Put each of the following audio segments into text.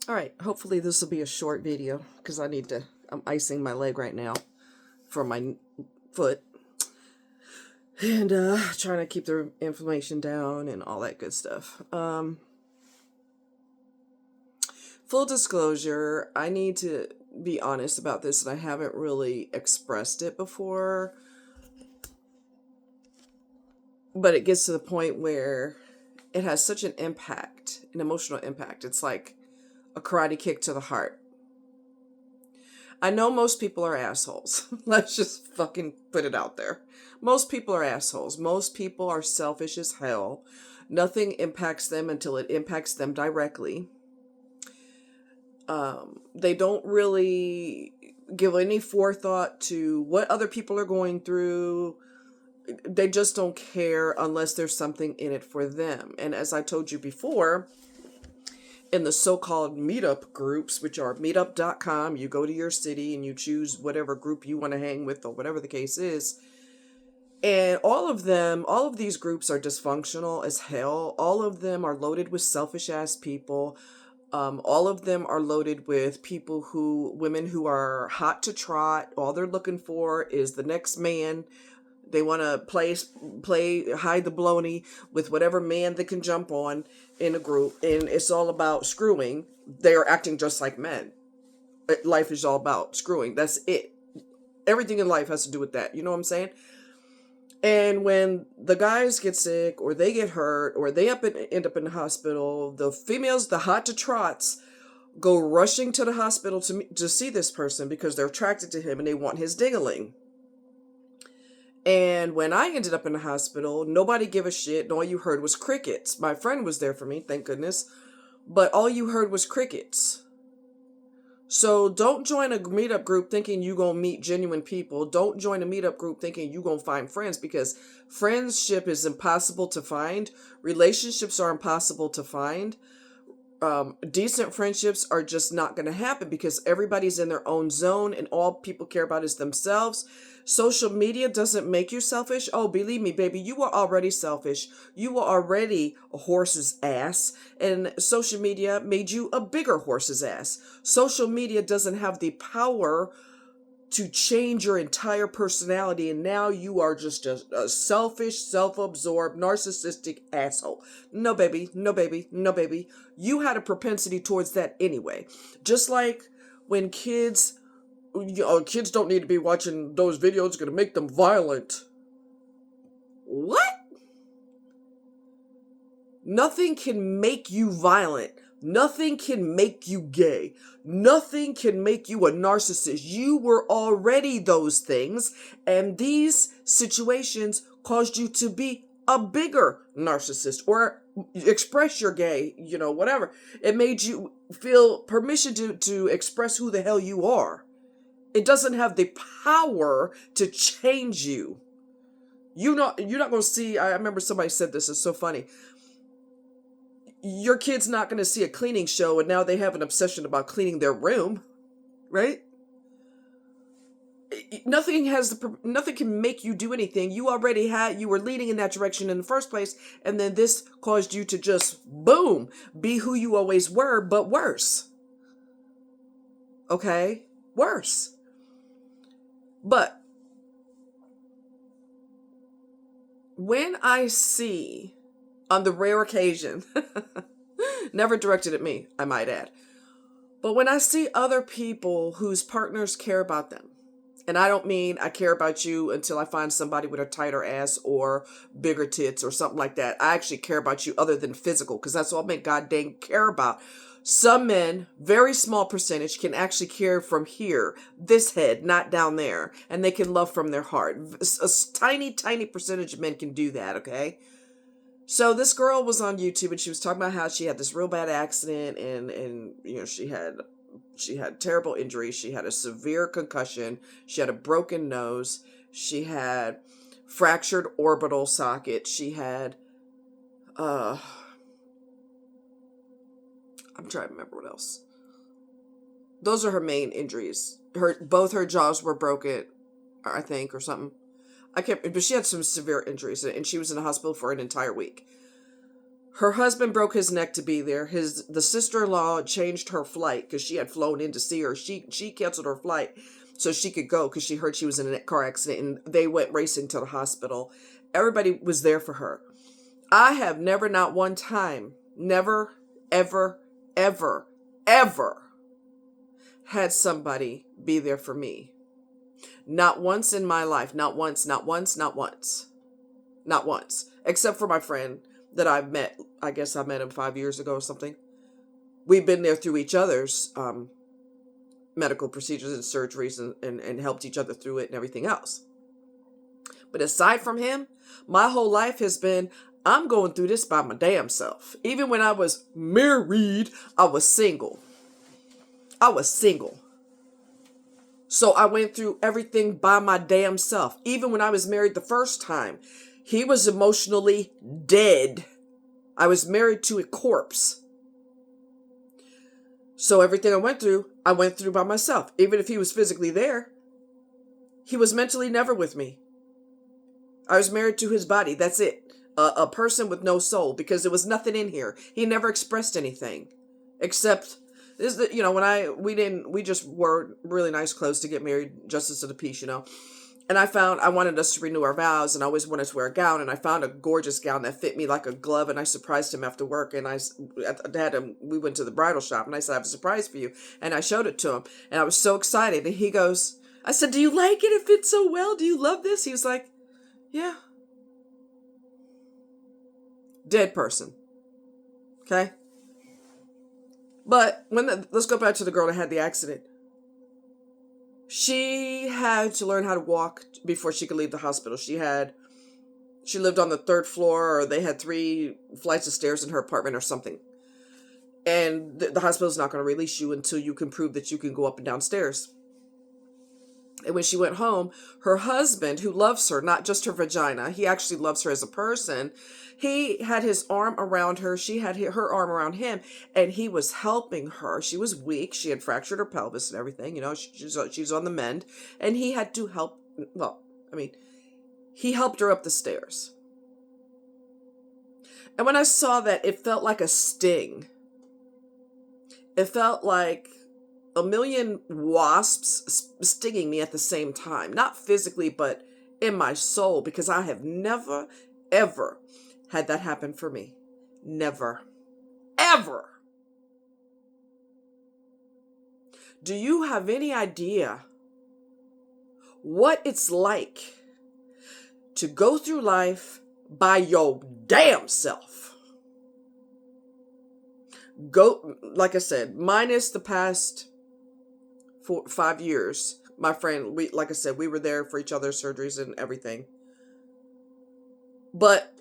All right, hopefully this will be a short video because I'm icing my leg right now for my foot and trying to keep the inflammation down and all that good stuff. Full disclosure, I need to be honest about this, and I haven't really expressed it before, but it gets to the point where it has such an impact, an emotional impact. It's like a karate kick to the heart. I know most people are assholes. Let's just fucking put it out there. Most people are assholes. Most people are selfish as hell. Nothing impacts them until it impacts them directly. They don't really give any forethought to what other people are going through. They just don't care unless there's something in it for them. And as I told you before, in the so-called meetup groups, which are meetup.com, you go to your city and you choose whatever group you want to hang with or whatever the case is. And all of these groups are dysfunctional as hell. All of them are loaded with selfish ass people. All of them are loaded with women who are hot to trot. All they're looking for is the next man. They want to play hide the baloney with whatever man they can jump on in a group, and it's all about screwing. They are acting just like men. Life is all about screwing. That's it. Everything in life has to do with that. You know what I'm saying? And when the guys get sick, or they get hurt, or they end up in the hospital, the females, the hot to trots, go rushing to the hospital to see this person because they're attracted to him and they want his dingling. And when I ended up in the hospital, nobody gave a shit. And all you heard was crickets. My friend was there for me, thank goodness. But all you heard was crickets. So don't join a meetup group thinking you're going to meet genuine people. Don't join a meetup group thinking you're going to find friends, because friendship is impossible to find. Relationships are impossible to find. Decent friendships are just not going to happen because everybody's in their own zone and all people care about is themselves. Social media doesn't make you selfish. Oh, believe me, baby, you were already selfish. You were already a horse's ass, and social media made you a bigger horse's ass. Social media doesn't have the power to change your entire personality, and now you are just a selfish, self-absorbed, narcissistic asshole. No, baby, no, baby, no, baby. You had a propensity towards that anyway. Just like when kids don't need to be watching those videos, it's going to make them violent. What? Nothing can make you violent. Nothing can make you gay. Nothing can make you a narcissist. You were already those things, and these situations caused you to be a bigger narcissist or express your gay, whatever. It made you feel permission to express who the hell you are. It doesn't have the power to change you. You're not going to see, I remember somebody said this, it's so funny. Your kid's not going to see a cleaning show and now they have an obsession about cleaning their room, right? Nothing can make you do anything. You were leading in that direction in the first place, and then this caused you to just, boom, be who you always were, but worse. Okay? Worse. But when I see, on the rare occasion, never directed at me, I might add, but when I see other people whose partners care about them, and I don't mean I care about you until I find somebody with a tighter ass or bigger tits or something like that. I actually care about you other than physical, because that's all men goddamn care about. Some men, very small percentage, can actually care from here, this head, not down there, and they can love from their heart. A tiny, tiny percentage of men can do that, okay? So this girl was on YouTube and she was talking about how she had this real bad accident, and she had terrible injuries. She had a severe concussion. She had a broken nose. She had fractured orbital socket. She had I'm trying to remember what else. Those are her main injuries. Both her jaws were broken, I think, or something. I can't, but she had some severe injuries, and she was in the hospital for an entire week. Her husband broke his neck to be there. The sister-in-law changed her flight because she had flown in to see her. She canceled her flight so she could go because she heard she was in a car accident, and they went racing to the hospital. Everybody was there for her. I have never, not one time, never, ever, ever, ever had somebody be there for me. Not once in my life. Not once, not once, not once. Not once. Except for my friend that I've met. I guess I met him 5 years ago or something. We've been there through each other's medical procedures and surgeries and helped each other through it and everything else. But aside from him, my whole life has been, I'm going through this by my damn self. Even when I was married, I was single. So I went through everything by my damn self. Even when I was married the first time, he was emotionally dead. I was married to a corpse. So everything I went through by myself. Even if he was physically there, he was mentally never with me. I was married to his body. That's it. A person with no soul, because there was nothing in here. He never expressed anything except this. We just wore really nice clothes to get married, justice of the peace, And I wanted us to renew our vows, and I always wanted to wear a gown, and I found a gorgeous gown that fit me like a glove, and I surprised him after work, and we went to the bridal shop, and I said, I have a surprise for you, and I showed it to him, and I was so excited, and he goes, I said, do you like it? It fits so well. Do you love this? He was like, yeah. Dead person. Okay? But let's go back to the girl that had the accident. She had to learn how to walk before she could leave the hospital. She lived on the 3rd floor, or they had 3 flights of stairs in her apartment or something. And the hospital's not going to release you until you can prove that you can go up and down stairs. And when she went home, her husband, who loves her, not just her vagina, he actually loves her as a person, he had his arm around her. She had her arm around him, and he was helping her. She was weak. She had fractured her pelvis and everything. She's on the mend. And he had to help. He helped her up the stairs. And when I saw that, it felt like a sting. It felt like a million wasps stinging me at the same time. Not physically, but in my soul, because I have never, ever had that happen for me. Never. Ever. Do you have any idea what it's like to go through life by your damn self? Like I said, minus the past 5 years, my friend, we were there for each other's surgeries and everything. But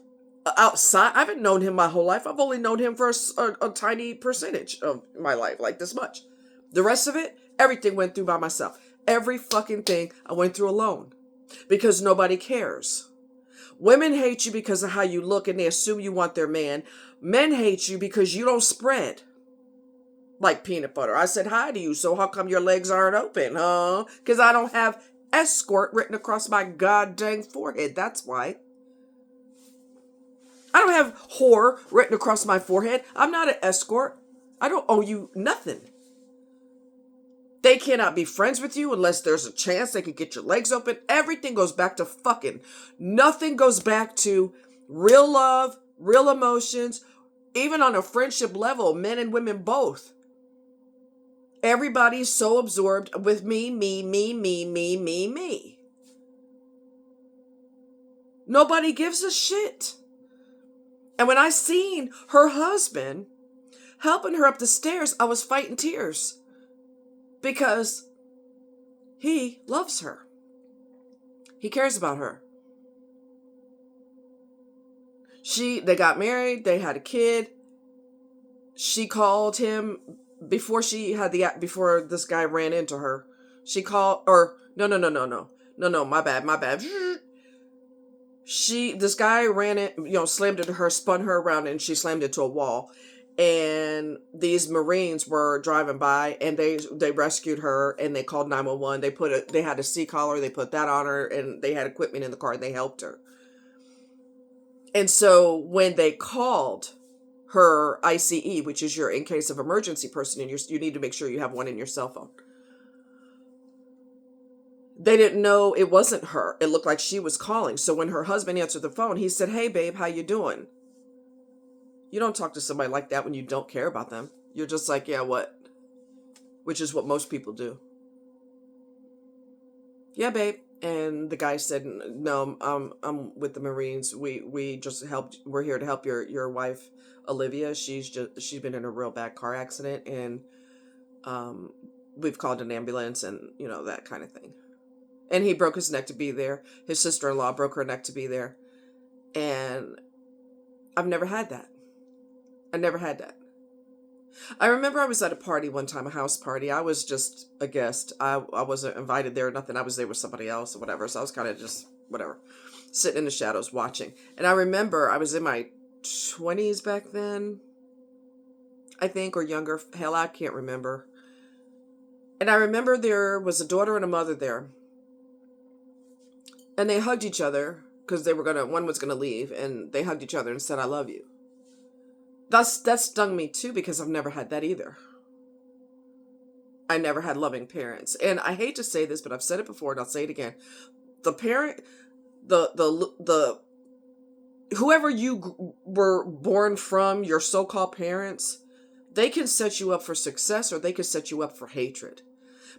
outside, I haven't known him my whole life. I've only known him for a tiny percentage of my life, like this much. The rest of it, everything went through by myself. Every fucking thing I went through alone. Because nobody cares. Women hate you because of how you look, and they assume you want their man. Men hate you because you don't spread like peanut butter. I said hi to you, so how come your legs aren't open, huh? Because I don't have escort written across my goddamn forehead. That's why. I don't have whore written across my forehead. I'm not an escort. I don't owe you nothing. They cannot be friends with you unless there's a chance they could get your legs open. Everything goes back to fucking. Nothing goes back to real love, real emotions, even on a friendship level, men and women both. Everybody's so absorbed with me. Nobody gives a shit. And when I seen her husband helping her up the stairs, I was fighting tears. Because he loves her. He cares about her. They got married, they had a kid. She called him before this guy ran into her. She called, no, my bad. This guy ran it, slammed into her, spun her around, and she slammed into a wall. And these Marines were driving by, and they rescued her, and they called 911. They had a C-collar, they put that on her, and they had equipment in the car, and they helped her. And so when they called her ICE, which is your in case of emergency person, and you need to make sure you have one in your cell phone. They didn't know it wasn't her. It looked like she was calling. So when her husband answered the phone, he said, "Hey, babe, how you doing?" You don't talk to somebody like that when you don't care about them. You're just like, "Yeah, what?" Which is what most people do. "Yeah, babe." And the guy said, "No, I'm with the Marines. We just helped. We're here to help your wife, Olivia. She's been in a real bad car accident, and um, we've called an ambulance, and that kind of thing." And he broke his neck to be there. His sister-in-law broke her neck to be there, and I've never had that. I never had that. I remember I was at a party one time, a house party. I was just a guest. I wasn't invited there or nothing. I was there with somebody else or whatever. So I was kind of just whatever, sitting in the shadows watching. And I remember I was in my 20s back then, I think, or younger. Hell, I can't remember. And I remember there was a daughter and a mother there. And they hugged each other because one was gonna leave, and they hugged each other and said, "I love you." That stung me too, because I've never had that either. I never had loving parents. And I hate to say this, but I've said it before and I'll say it again. The parent, the whoever you were born from, your so-called parents, they can set you up for success or they can set you up for hatred.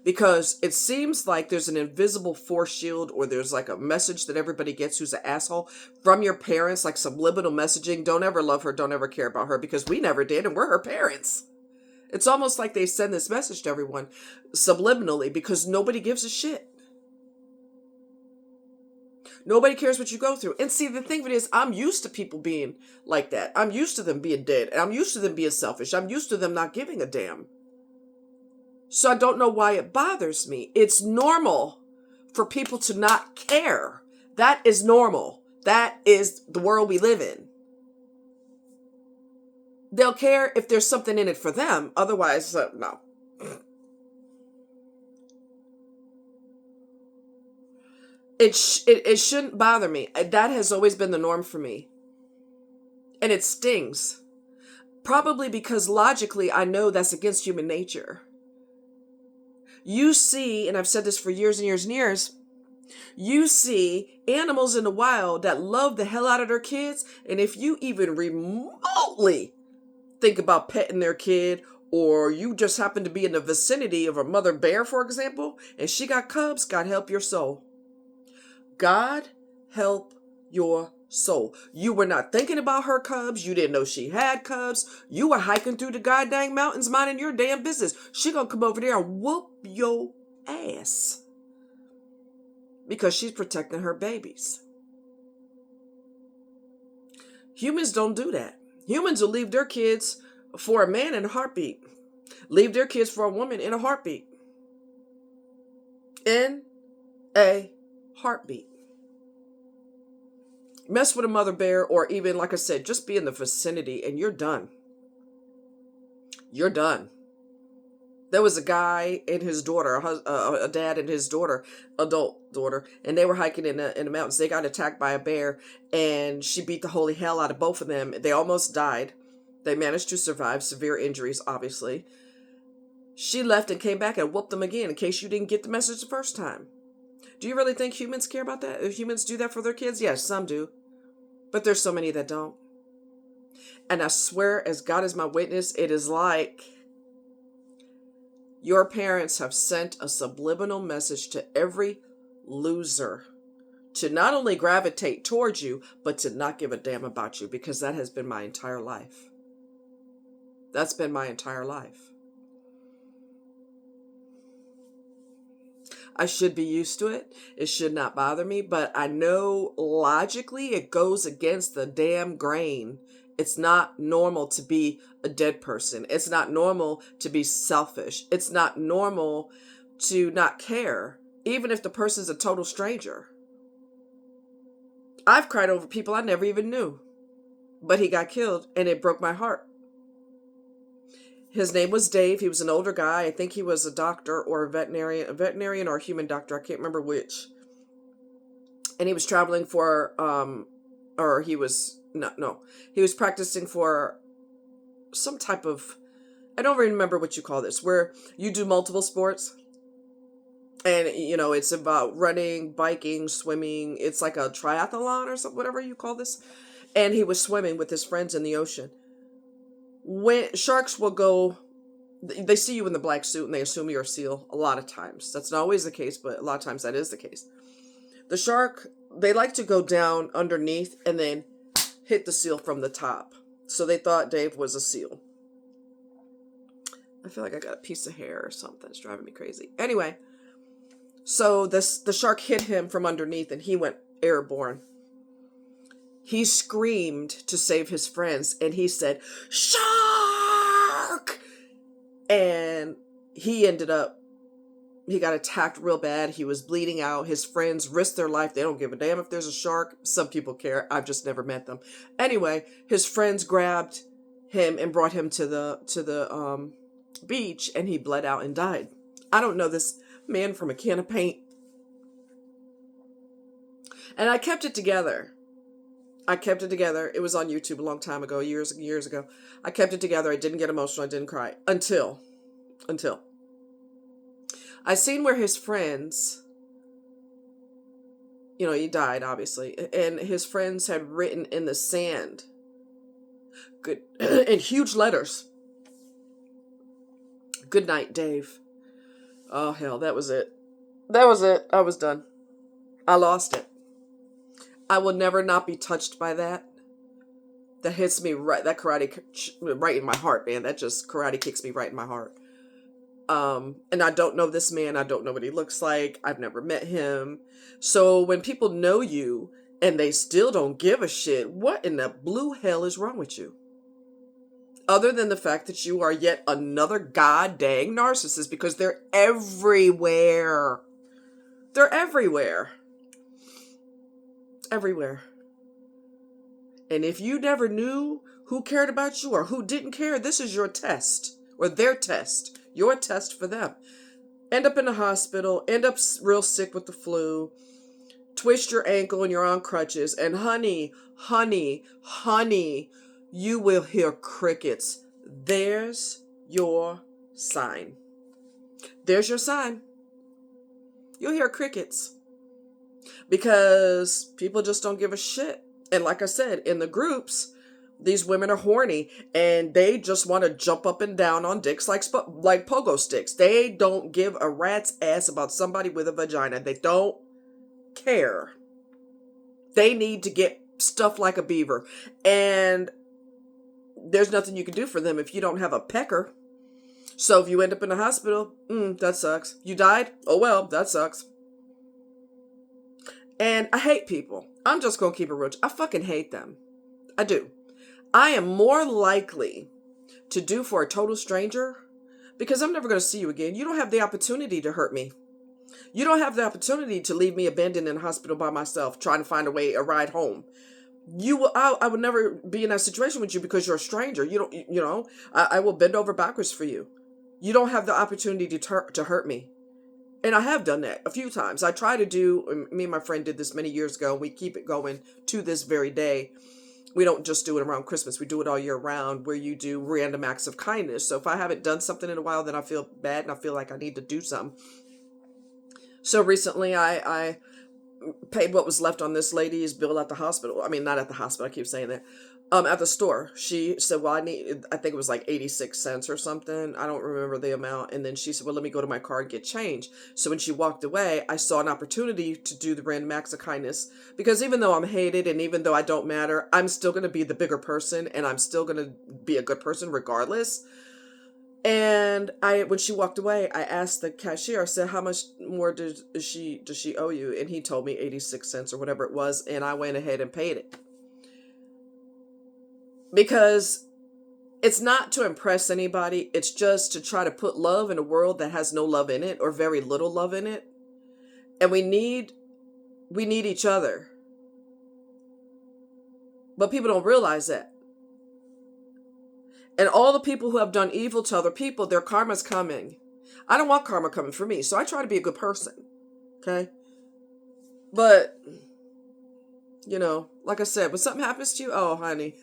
Because it seems like there's an invisible force shield, or there's like a message that everybody gets who's an asshole from your parents, like subliminal messaging. Don't ever love her, don't ever care about her, because we never did and we're her parents. It's almost like they send this message to everyone subliminally because nobody gives a shit. Nobody cares what you go through. And see, the thing of it is, I'm used to people being like that. I'm used to them being dead. And I'm used to them being selfish. I'm used to them not giving a damn. So I don't know why it bothers me. It's normal for people to not care. That is normal. That is the world we live in. They'll care if there's something in it for them. Otherwise, no. It shouldn't bother me. That has always been the norm for me. And it stings. Probably because logically I know that's against human nature. You see, and I've said this for years and years and years, you see animals in the wild that love the hell out of their kids, and if you even remotely think about petting their kid, or you just happen to be in the vicinity of a mother bear, for example, and she got cubs, God help your soul. God help your soul. You were not thinking about her cubs. You didn't know she had cubs. You were hiking through the goddamn mountains minding your damn business. She gonna come over there and whoop your ass because she's protecting her babies. Humans don't do that. Humans will leave their kids for a man in a heartbeat. Leave their kids for a woman in a heartbeat. In a heartbeat. Mess with a mother bear, or even, like I said, just be in the vicinity and you're done. You're done. There was a guy and his daughter, a dad and his daughter, adult daughter, and they were hiking in the mountains. They got attacked by a bear, and she beat the holy hell out of both of them. They almost died. They managed to survive severe injuries, obviously. She left and came back and whooped them again, in case you didn't get the message the first time. Do you really think humans care about that? If humans do that for their kids? Yes, some do. But there's so many that don't. And I swear, as God is my witness, it is like your parents have sent a subliminal message to every loser to not only gravitate towards you, but to not give a damn about you, because that has been my entire life. That's been my entire life. I should be used to it. It should not bother me, but I know logically it goes against the damn grain. It's not normal to be a dead person. It's not normal to be selfish. It's not normal to not care, even if the person's a total stranger. I've cried over people I never even knew, but he got killed and it broke my heart. His name was Dave. He was an older guy. I think he was a doctor or a veterinarian or a human doctor. I can't remember which. And he was traveling for, he was practicing for some type of, I don't remember what you call this, where you do multiple sports. And, it's about running, biking, swimming. It's like a triathlon or something, whatever you call this. And he was swimming with his friends in the ocean. When sharks will go, they see you in the black suit and they assume you're a seal a lot of times. That's not always the case, but a lot of times that is the case. The shark, they like to go down underneath and then hit the seal from the top. So they thought Dave was a seal. I feel like I got a piece of hair or something. It's driving me crazy. Anyway, so the shark hit him from underneath and he went airborne. He screamed to save his friends and he said, "Shark!" And he got attacked real bad. He was bleeding out. His friends risked their life. They don't give a damn if there's a shark. Some people care. I've just never met them. Anyway, his friends grabbed him and brought him to the beach, and he bled out and died. I don't know this man from a can of paint. And I kept it together. It was on YouTube a long time ago, years ago. I kept it together. I didn't get emotional. I didn't cry until I seen where his friends, he died, obviously, and his friends had written in the sand, good, in huge letters, "Good night, Dave." Oh, hell, that was it. I was done. I lost it. I will never not be touched by that. That hits me right, that karate, right in my heart, man. That just karate kicks me right in my heart. And I don't know this man. I don't know what he looks like. I've never met him. So when people know you and they still don't give a shit, what in the blue hell is wrong with you? Other than the fact that you are yet another goddamn narcissist, because they're everywhere. They're everywhere. Everywhere. And if you never knew who cared about you or who didn't care, this is your test, or their test. Your test for them. End up in the hospital, end up real sick with the flu, twist your ankle and you're on crutches, and honey, you will hear crickets. There's your sign. There's your sign. You'll hear crickets. Because people just don't give a shit. And like I said, in the groups, these women are horny and they just want to jump up and down on dicks like pogo sticks. They don't give a rat's ass about somebody with a vagina. They don't care. They need to get stuffed like a beaver. And there's nothing you can do for them if you don't have a pecker. So if you end up in the hospital, that sucks. You died? Oh well, that sucks. And I hate people. I'm just going to keep it real. I fucking hate them. I do. I am more likely to do for a total stranger because I'm never going to see you again. You don't have the opportunity to hurt me. You don't have the opportunity to leave me abandoned in a hospital by myself, trying to find a ride home. I would never be in that situation with you because you're a stranger. I will bend over backwards for you. You don't have the opportunity to hurt me. And I have done that a few times. I try to do, me and my friend did this many years ago, and we keep it going to this very day. We don't just do it around Christmas. We do it all year round, where you do random acts of kindness. So if I haven't done something in a while, then I feel bad and I feel like I need to do something. So recently I paid what was left on this lady's bill at the hospital. I mean, not at the hospital. I keep saying that. At the store. She said, well, I think it was like 86 cents or something. I don't remember the amount. And then she said, well, let me go to my car and get change. So when she walked away, I saw an opportunity to do the random acts of kindness, because even though I'm hated and even though I don't matter, I'm still going to be the bigger person and I'm still going to be a good person regardless. And when she walked away, I asked the cashier, I said, how much more does she owe you? And he told me 86 cents or whatever it was. And I went ahead and paid it. Because it's not to impress anybody. It's just to try to put love in a world that has no love in it or very little love in it. And we need each other. But people don't realize that. And all the people who have done evil to other people, their karma's coming. I don't want karma coming for me, so I try to be a good person. Okay? But, like I said, when something happens to you, oh, honey.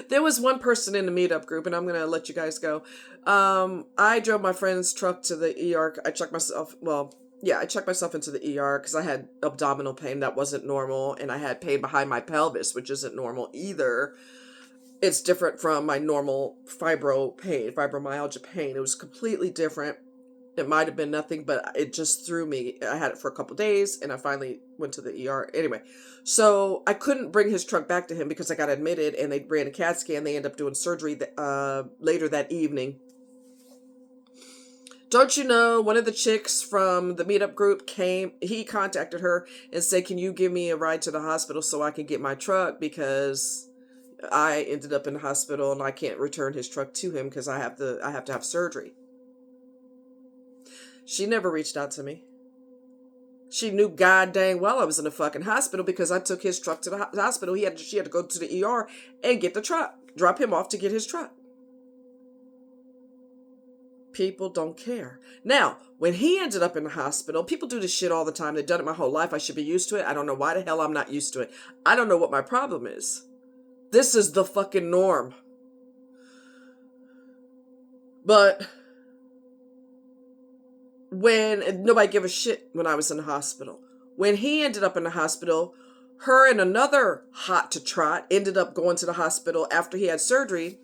There was one person in the meetup group, and I'm going to let you guys go. I drove my friend's truck to the ER. I checked myself. Well, yeah, I checked myself into the ER because I had abdominal pain that wasn't normal, and I had pain behind my pelvis, which isn't normal either. It's different from my normal fibromyalgia pain. It was completely different. It might have been nothing, but it just threw me. I had it for a couple days, and I finally went to the ER. Anyway, so I couldn't bring his truck back to him because I got admitted, and they ran a CAT scan. They ended up doing surgery later that evening. Don't you know, one of the chicks from the meetup group he contacted her and said, can you give me a ride to the hospital so I can get my truck, because I ended up in the hospital and I can't return his truck to him because I have to have surgery. She never reached out to me. She knew god dang well I was in the fucking hospital because I took his truck to the hospital. She had to go to the ER and get the truck, drop him off to get his truck. People don't care. Now, when he ended up in the hospital, people do this shit all the time. They've done it my whole life. I should be used to it. I don't know why the hell I'm not used to it. I don't know what my problem is. This is the fucking norm. But when nobody gave a shit when I was in the hospital. When he ended up in the hospital, her and another hot to trot ended up going to the hospital after he had surgery.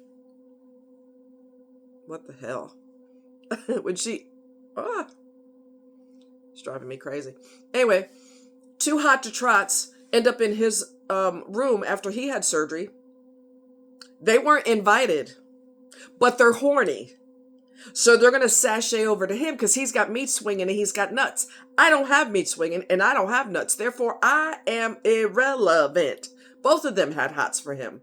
What the hell? When it's driving me crazy. Anyway, two hot to trots end up in his room after he had surgery. They weren't invited, but they're horny. So they're going to sashay over to him because he's got meat swinging and he's got nuts. I don't have meat swinging and I don't have nuts. Therefore, I am irrelevant. Both of them had hots for him.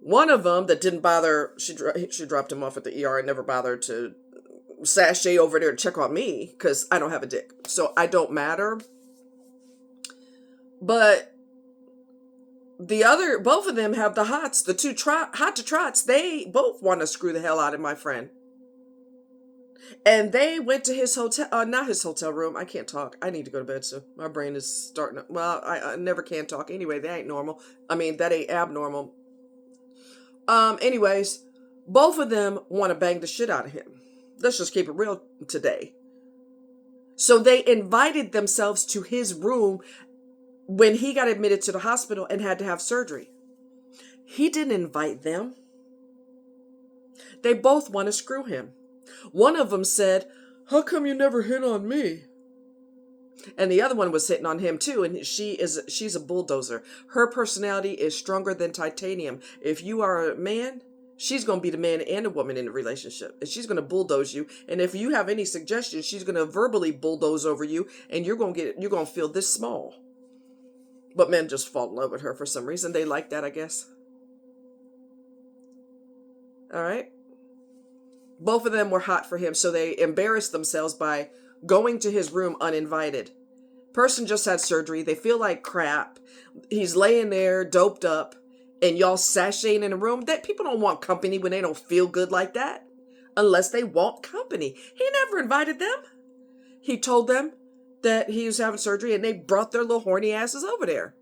One of them that didn't bother, she dropped him off at the ER and never bothered to sashay over there to check on me because I don't have a dick. So I don't matter. But both of them have the hots. The two hot to trots, they both want to screw the hell out of my friend. And they went to his hotel, not his hotel room. I can't talk. I need to go to bed soon. My brain is starting to, well, I never can talk. Anyway, that ain't normal. I mean, that ain't abnormal. Anyways, both of them want to bang the shit out of him. Let's just keep it real today. So they invited themselves to his room when he got admitted to the hospital and had to have surgery. He didn't invite them. They both want to screw him. One of them said, how come you never hit on me? And the other one was hitting on him too, and she's a bulldozer. Her personality is stronger than titanium. If you are a man, she's going to be the man and a woman in the relationship, and she's going to bulldoze you. And if you have any suggestions, she's going to verbally bulldoze over you, and you're going to feel this small. But men just fall in love with her for some reason. They like that, I guess. All right. Both of them were hot for him, so they embarrassed themselves by going to his room uninvited. Person just had surgery. They feel like crap. He's laying there, doped up, and y'all sashaying in a room. That people don't want company when they don't feel good like that, unless they want company. He never invited them. He told them that he was having surgery, and they brought their little horny asses over there.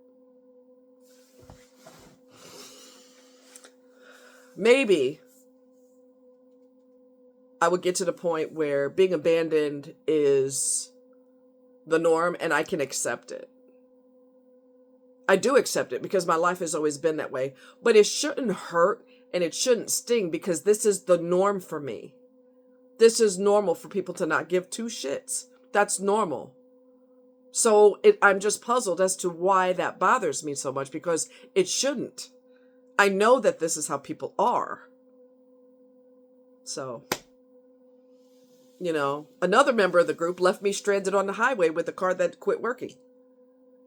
Maybe I would get to the point where being abandoned is the norm and I can accept it. I do accept it because my life has always been that way, but it shouldn't hurt and it shouldn't sting because this is the norm for me. This is normal for people to not give two shits. That's normal. So I'm just puzzled as to why that bothers me so much because it shouldn't. I know that this is how people are. So, you know, another member of the group left me stranded on the highway with a car that quit working.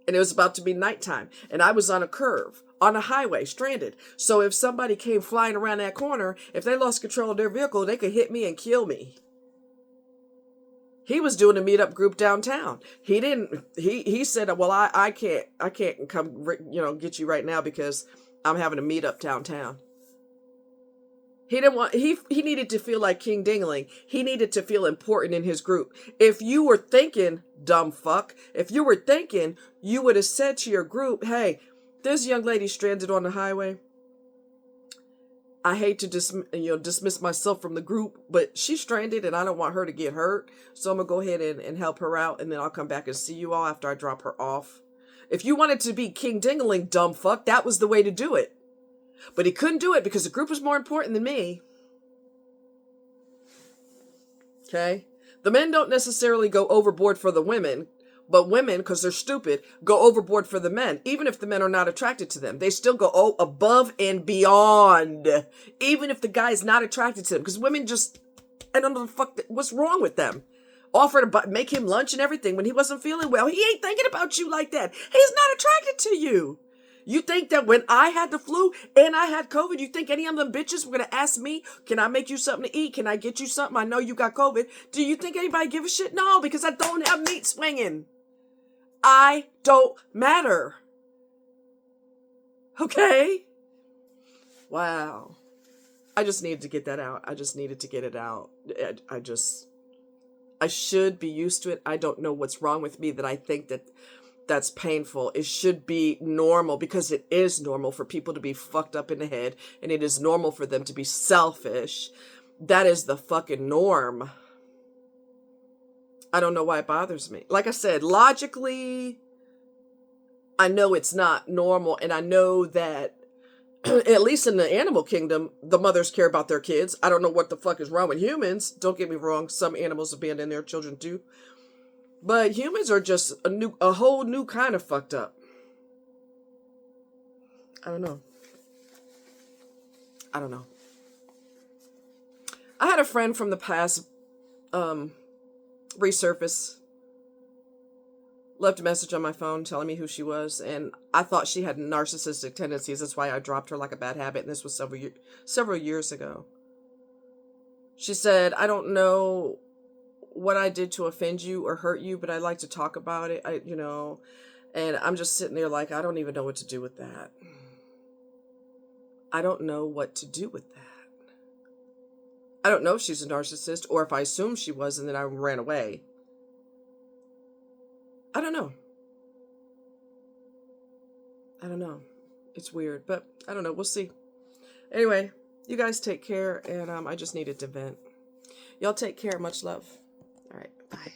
And it was about to be nighttime. And I was on a curve, on a highway, stranded. So if somebody came flying around that corner, if they lost control of their vehicle, they could hit me and kill me. He was doing a meetup group downtown. He said, well, I can't come, get you right now because I'm having a meetup downtown. He needed to feel like King Dingling. He needed to feel important in his group. If you were thinking, dumb fuck, you would have said to your group, hey, There's a young lady stranded on the highway. I hate to dismiss myself from the group, but she's stranded and I don't want her to get hurt. So I'm going to go ahead and help her out, and then I'll come back and see you all after I drop her off. If you wanted to be King Dingaling, dumb fuck, that was the way to do it. But he couldn't do it because the group was more important than me. Okay? The men don't necessarily go overboard for the women, but women, because they're stupid, go overboard for the men. Even if the men are not attracted to them, they still go above and beyond. Even if the guy is not attracted to them, because women just, I don't know the fuck, what's wrong with them? Offer to make him lunch and everything when he wasn't feeling well. He ain't thinking about you like that. He's not attracted to you. You think that when I had the flu and I had COVID, you think any of them bitches were going to ask me, can I make you something to eat? Can I get you something? I know you got COVID. Do you think anybody give a shit? No, because I don't have meat swinging. I don't matter. Okay? Wow. I just needed to get that out. I just needed to get it out. I should be used to it. I don't know what's wrong with me that I think that that's painful. It should be normal, because it is normal for people to be fucked up in the head, and it is normal for them to be selfish. That is the fucking norm. I don't know why it bothers me. Like I said, logically, I know it's not normal, and I know that at least in the animal kingdom, the mothers care about their kids. I don't know what the fuck is wrong with humans. Don't get me wrong. Some animals abandon their children too. But humans are just a whole new kind of fucked up. I don't know. I had a friend from the past resurface, left a message on my phone telling me who she was, and I thought she had narcissistic tendencies. That's why I dropped her like a bad habit, and this was several years ago. She said, I don't know what I did to offend you or hurt you, but I'd like to talk about it. And I'm just sitting there like, I don't even know what to do with that. I don't know what to do with that. I don't know if she's a narcissist or if I assumed she was and then I ran away. I don't know. It's weird, but I don't know. We'll see. Anyway, you guys take care, and I just needed to vent. Y'all take care. Much love. All right. Bye.